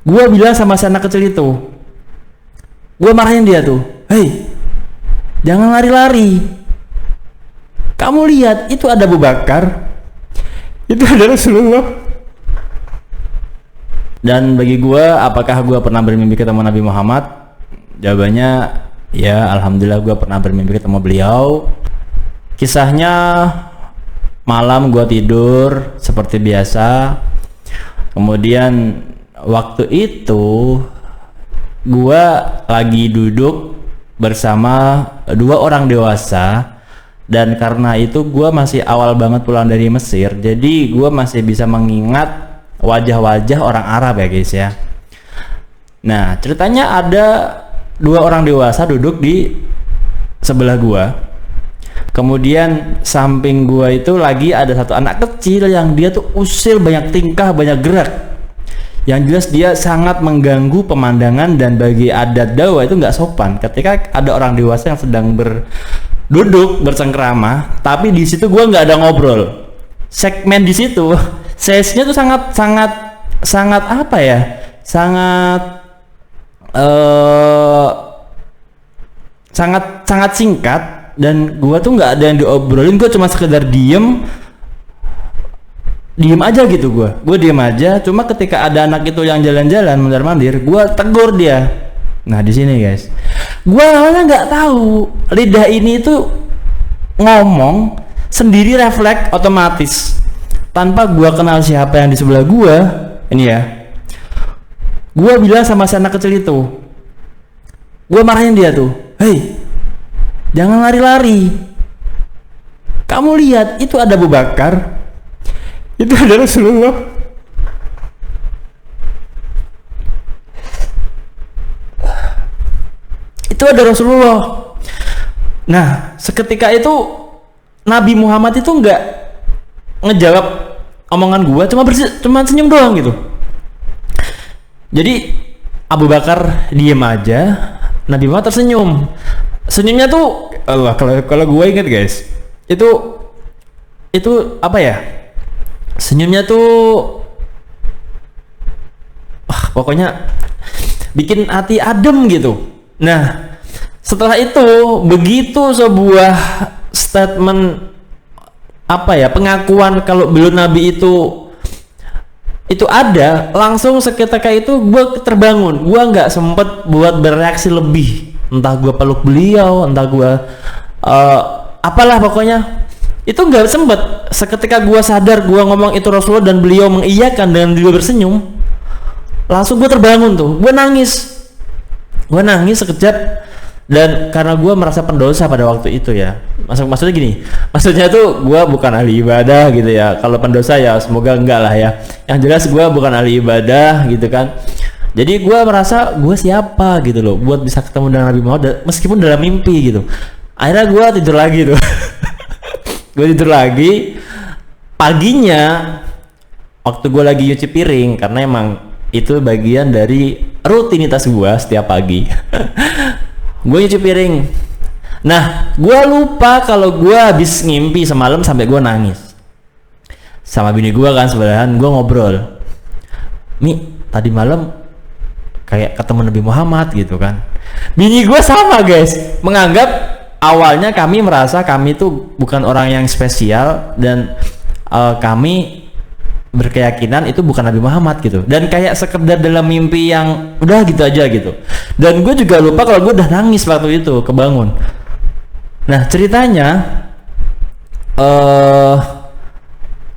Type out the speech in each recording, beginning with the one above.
Gue bilang sama si anak kecil itu, gue marahin dia tuh, hei, jangan lari-lari. Kamu lihat, itu ada Abu Bakar, itu ada Rasulullah. Dan bagi gue, apakah gue pernah bermimpi ketemu Nabi Muhammad? Jawabannya, ya, alhamdulillah gue pernah bermimpi ketemu beliau. Kisahnya, malam gue tidur seperti biasa. Kemudian waktu itu gue lagi duduk bersama dua orang dewasa, dan karena itu gue masih awal banget pulang dari Mesir, jadi gue masih bisa mengingat wajah-wajah orang Arab ya guys ya. Nah ceritanya ada dua orang dewasa duduk di sebelah gue, kemudian samping gue itu lagi ada satu anak kecil yang dia tuh usil, banyak tingkah, banyak gerak. Yang jelas dia sangat mengganggu pemandangan, dan bagi adat Jawa itu nggak sopan ketika ada orang dewasa yang sedang duduk bercengkrama, tapi di situ gue nggak ada ngobrol. Segmen di situ, sesinya tuh sangat apa ya? Sangat singkat, dan gue tuh nggak ada yang diobrolin. Gue cuma sekedar diem aja gitu. Gue diem aja. Cuma ketika ada anak itu yang jalan-jalan mondar-mandir, gue tegur dia. Nah di sini guys, gue awalnya nggak tahu lidah ini itu ngomong sendiri, refleks otomatis tanpa gue kenal siapa yang di sebelah gue. Ini ya, gue bilang sama si anak kecil itu, gue marahin dia tuh, hei, jangan lari-lari. Kamu lihat, itu ada Abu Bakar, itu ada Rasulullah. Itu ada Rasulullah. Nah, seketika itu Nabi Muhammad itu nggak ngejawab omongan gua, cuma senyum doang gitu. Jadi Abu Bakar diem aja, Nabi Muhammad tersenyum. Senyumnya tuh, Allah, kalau gua inget guys, itu apa ya? Senyumnya tuh pokoknya bikin hati adem gitu. Nah setelah itu, begitu sebuah statement apa ya, pengakuan kalau beliau Nabi itu ada, langsung seketika itu gue terbangun. Gue nggak sempet buat bereaksi lebih, entah gue peluk beliau, entah gue apalah pokoknya itu nggak sempet. Seketika gue sadar gue ngomong itu Rasulullah dan beliau mengiyakan dan beliau bersenyum, langsung gue terbangun tuh. Gue nangis sekejap, dan karena gue merasa pendosa pada waktu itu ya. Maksudnya gini, maksudnya tuh gue bukan ahli ibadah gitu ya. Kalau pendosa ya semoga enggak lah ya. Yang jelas gue bukan ahli ibadah gitu kan. Jadi gue merasa gue siapa gitu loh buat bisa ketemu dengan Nabi Muhammad meskipun dalam mimpi gitu. Akhirnya gue tidur lagi tuh. Gue tidur lagi. Paginya waktu gue lagi nyuci piring, karena emang itu bagian dari rutinitas gue setiap pagi. Gue nyuci piring. Nah, gue lupa kalau gue habis ngimpi semalam sampai gue nangis. Sama bini gue kan sebelahan, gue ngobrol. Mi, tadi malam kayak ketemu Nabi Muhammad gitu kan. Bini gue sama guys, menganggap awalnya kami merasa kami tuh bukan orang yang spesial, dan kami berkeyakinan itu bukan Nabi Muhammad gitu, dan kayak sekedar dalam mimpi yang udah gitu aja gitu. Dan gue juga lupa kalau gue udah nangis waktu itu, kebangun. Nah ceritanya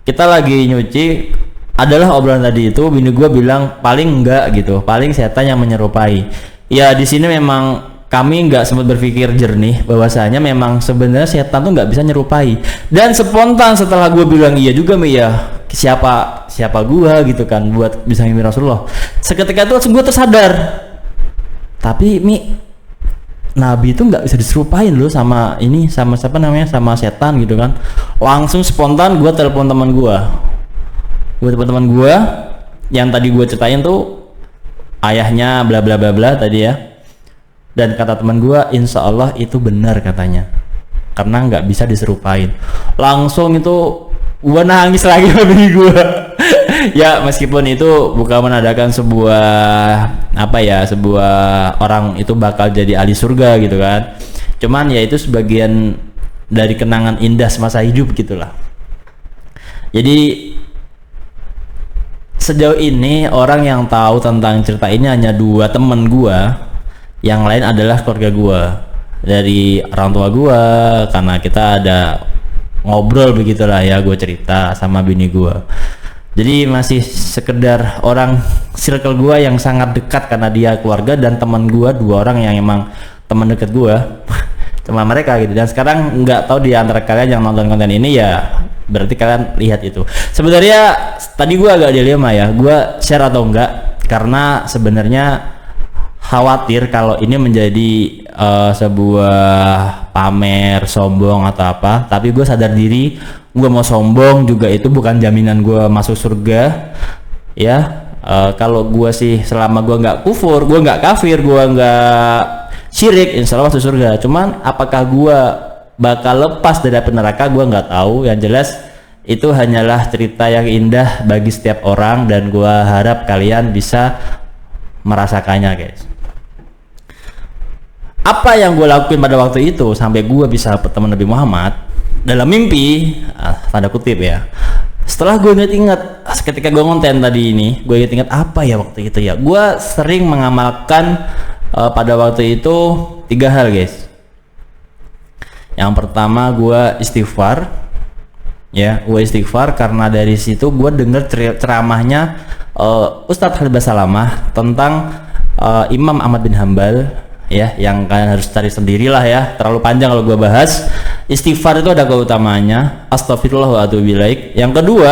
kita lagi nyuci, adalah obrolan tadi itu. Bini gue bilang paling enggak gitu, paling setan yang menyerupai. Ya di sini memang kami nggak sempat berpikir jernih bahwasanya memang sebenarnya setan tuh nggak bisa nyerupai. Dan spontan setelah gue bilang iya juga Mi ya, siapa gue gitu kan buat bisa ngimpi Rasulullah. Seketika itu langsung gue tersadar, tapi Mi, Nabi itu nggak bisa diserupain loh sama ini, sama siapa namanya, sama setan gitu kan. Langsung spontan gue telepon teman gue yang tadi gue ceritain tuh, ayahnya bla bla bla bla tadi ya. Dan kata teman gue, insya Allah itu benar katanya, karena nggak bisa diserupain. Langsung itu gue nangis lagi sama bini gue. Ya meskipun itu bukan menandakan sebuah apa ya, sebuah orang itu bakal jadi ahli surga gitu kan, cuman ya itu sebagian dari kenangan indah semasa hidup gitulah. Jadi sejauh ini orang yang tahu tentang cerita ini hanya 2 temen gua, yang lain adalah keluarga gua, dari orang tua gua, karena kita ada ngobrol begitulah ya, gue cerita sama bini gua. Jadi masih sekedar orang circle gua yang sangat dekat karena dia keluarga, dan teman gua 2 orang yang emang teman dekat gua cuma mereka gitu. Dan sekarang nggak tahu di antara kalian yang nonton konten ini ya, berarti kalian lihat itu. Sebenarnya tadi gua agak dilema ya, gua share atau enggak, karena sebenarnya khawatir kalau ini menjadi sebuah pamer sombong atau apa. Tapi gue sadar diri, gue mau sombong juga itu bukan jaminan gue masuk surga ya. Kalau gue sih selama gue nggak kufur, gue nggak kafir, gue nggak syirik, insya Allah masuk surga. Cuman apakah gue bakal lepas dari api neraka, gue nggak tahu. Yang jelas itu hanyalah cerita yang indah bagi setiap orang, dan gue harap kalian bisa merasakannya guys. Apa yang gue lakuin pada waktu itu sampai gue bisa bertemu Nabi Muhammad dalam mimpi, tanda kutip ya. Setelah gue ingat-ingat ketika gue ngonten tadi ini, gue ingat-ingat apa ya waktu itu ya. Gue sering mengamalkan pada waktu itu 3 hal guys. Yang pertama gue istighfar ya, gue istighfar karena dari situ gue denger ceramahnya Ustadz Khalid Basalamah tentang Imam Ahmad bin Hambal ya, yang kalian harus cari sendirilah ya, terlalu panjang kalau gue bahas. Istighfar itu ada keutamanya, astagfirullah wa atubu ilaik. Yang kedua,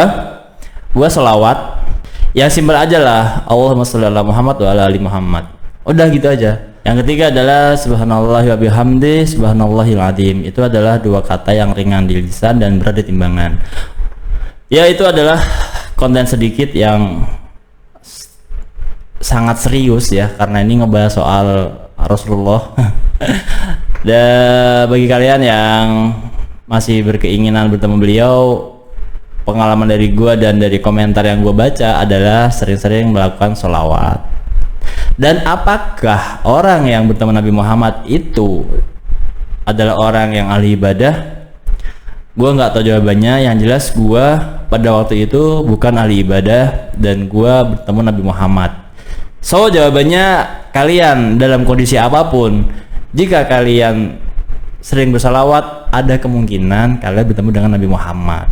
gue selawat yang simpel aja lah, Allahumma sholli ala Muhammad wa ala ali Muhammad, udah gitu aja. Yang ketiga adalah subhanallah wa bihamdi subhanallahil azim. Itu adalah 2 kata yang ringan di lisan dan berat di timbangan. Ya itu adalah konten sedikit yang sangat serius ya, karena ini ngebahas soal Rasulullah. Dan bagi kalian yang masih berkeinginan bertemu beliau, pengalaman dari gua dan dari komentar yang gua baca adalah sering-sering melakukan sholawat. Dan apakah orang yang bertemu Nabi Muhammad itu adalah orang yang ahli ibadah? Gua nggak tahu jawabannya. Yang jelas gua pada waktu itu bukan ahli ibadah dan gua bertemu Nabi Muhammad. So jawabannya, kalian dalam kondisi apapun, jika kalian sering bersalawat, ada kemungkinan kalian bertemu dengan Nabi Muhammad.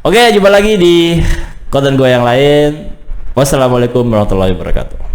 Oke, jumpa lagi di konten gue yang lain. Wassalamualaikum warahmatullahi wabarakatuh.